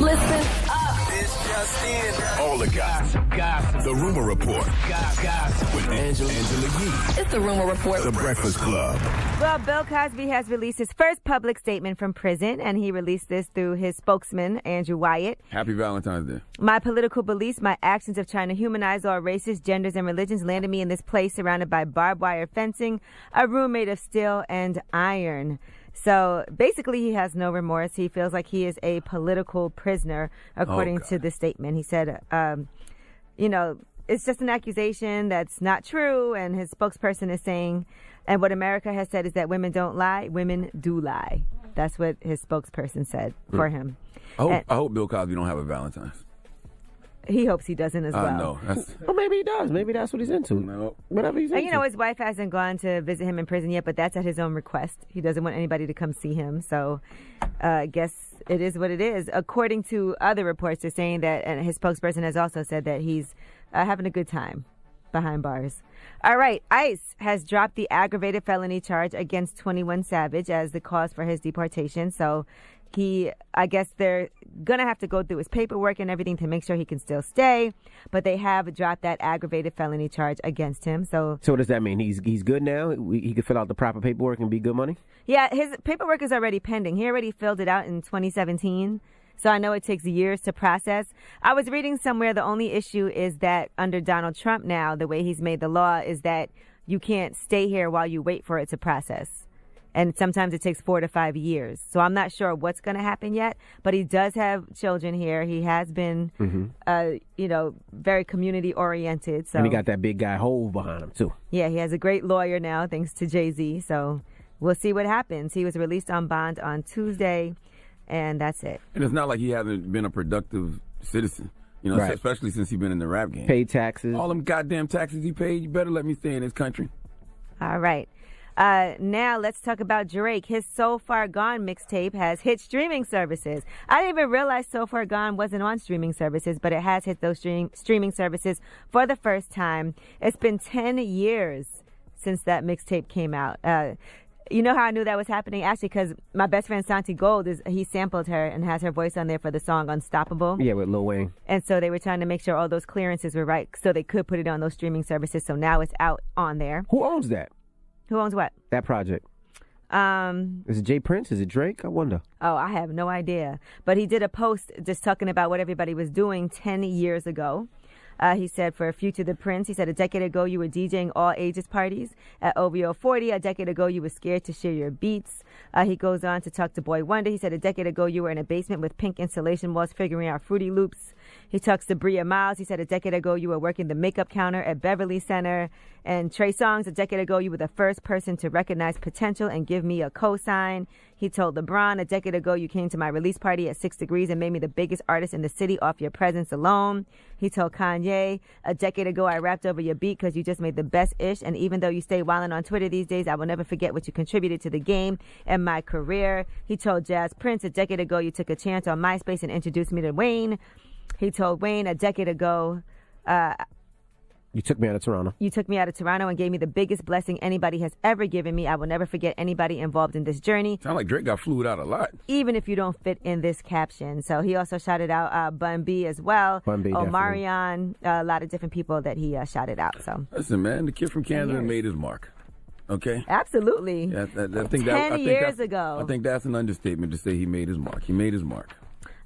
Listen up. It's just in. All the gossip. The Rumor Report. Gossip. With Angela Yee. It's the Rumor Report. The Breakfast Club. Well, Bill Cosby has released his first public statement from prison, and he released this through his spokesman, Andrew Wyatt. Happy Valentine's Day. My political beliefs, my actions of trying to humanize all races, genders, and religions landed me in this place surrounded by barbed wire fencing, a room made of steel and iron. So basically, he has no remorse. He feels like he is a political prisoner, according to the statement. He said, it's just an accusation that's not true. And his spokesperson is saying, and what America has said is that women don't lie, women do lie. That's what his spokesperson said for him. I hope Bill Cosby don't have a Valentine's. He hopes he doesn't as well. No. Well, maybe he does. Maybe that's what he's into. No. Whatever he's into. And, his wife hasn't gone to visit him in prison yet, but that's at his own request. He doesn't want anybody to come see him. So I guess it is what it is. According to other reports, they're saying that, and his spokesperson has also said that he's having a good time behind bars. All right. ICE has dropped the aggravated felony charge against 21 Savage as the cause for his deportation. So I guess they're going to have to go through his paperwork and everything to make sure he can still stay. But they have dropped that aggravated felony charge against him. So what does that mean? He's good now? He can fill out the proper paperwork and be good money? Yeah, his paperwork is already pending. He already filled it out in 2017. So I know it takes years to process. I was reading somewhere the only issue is that under Donald Trump now, the way he's made the law is that you can't stay here while you wait for it to process. And sometimes it takes 4 to 5 years. So I'm not sure what's going to happen yet. But he does have children here. He has been, very community oriented. So. And he got that big guy Hove behind him, too. Yeah, he has a great lawyer now, thanks to Jay-Z. So we'll see what happens. He was released on bond on Tuesday, and that's it. And it's not like he hasn't been a productive citizen. Right. Especially since he's been in the rap game. Paid taxes. All them goddamn taxes he paid, you better let me stay in this country. All right. Now let's talk about Drake. His So Far Gone mixtape has hit streaming services. I didn't even realize So Far Gone wasn't on streaming services, but it has hit those streaming services for the first time. It's been 10 years since that mixtape came out. You know how I knew that was happening? Actually, because my best friend Santi Gold, he sampled her and has her voice on there for the song Unstoppable. Yeah, with Lil Wayne. And so they were trying to make sure all those clearances were right so they could put it on those streaming services. So now it's out on there. Who owns that? Who owns what? That project. Is it Jay Prince? Is it Drake? I wonder. Oh, I have no idea. But he did a post just talking about what everybody was doing 10 years ago. He said, for Future the Prince, he said, a decade ago you were DJing all ages parties. At OVO 40, a decade ago you were scared to share your beats. He goes on to talk to Boy Wonder. He said, a decade ago you were in a basement with pink insulation walls figuring out Fruity Loops. He talks to Bria Miles. He said, a decade ago you were working the makeup counter at Beverly Center. And Trey Songz, a decade ago you were the first person to recognize potential and give me a cosign. He told LeBron, a decade ago you came to my release party at 6 Degrees and made me the biggest artist in the city off your presence alone. He told Kanye, a decade ago I rapped over your beat because you just made the best ish. And even though you stay wilding on Twitter these days, I will never forget what you contributed to the game and my career. He told Jazz Prince, a decade ago you took a chance on MySpace and introduced me to Wayne. He told Wayne, a decade ago, you took me out of Toronto. You took me out of Toronto and gave me the biggest blessing anybody has ever given me. I will never forget anybody involved in this journey. Sound like Drake got flued out a lot. Even if you don't fit in this caption. So he also shouted out Bun B as well. Bun B, Omarion, a lot of different people that he shouted out. So listen, man, the kid from Canada made his mark. Okay? Absolutely. Yeah, I 10 years ago. I think that's an understatement to say he made his mark. He made his mark.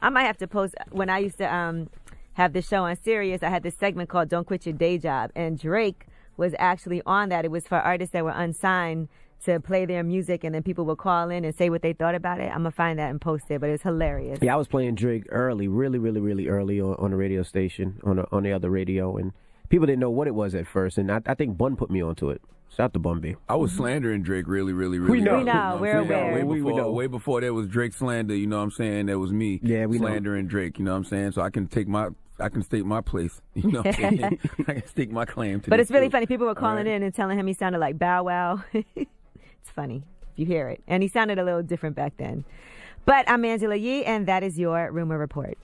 I might have to post, when I used to have this show on Sirius, I had this segment called Don't Quit Your Day Job. And Drake was actually on that. It was for artists that were unsigned to play their music, and then people would call in and say what they thought about it. I'm going to find that and post it, but it was hilarious. Yeah, I was playing Drake early, really early on the radio station, on the other radio, and people didn't know what it was at first, and I think Bun put me onto it. Shout out to Bun B. I was slandering Drake really. We know. We're aware. Way before there was Drake slander, you know what I'm saying? There was me slandering Drake, you know what I'm saying? So I can state my place, you know what I'm saying? I can stake my claim to But it's really too. funny. People were calling in and telling him he sounded like Bow Wow. It's funny if you hear it. And he sounded a little different back then. But I'm Angela Yee, and that is your Rumor Report.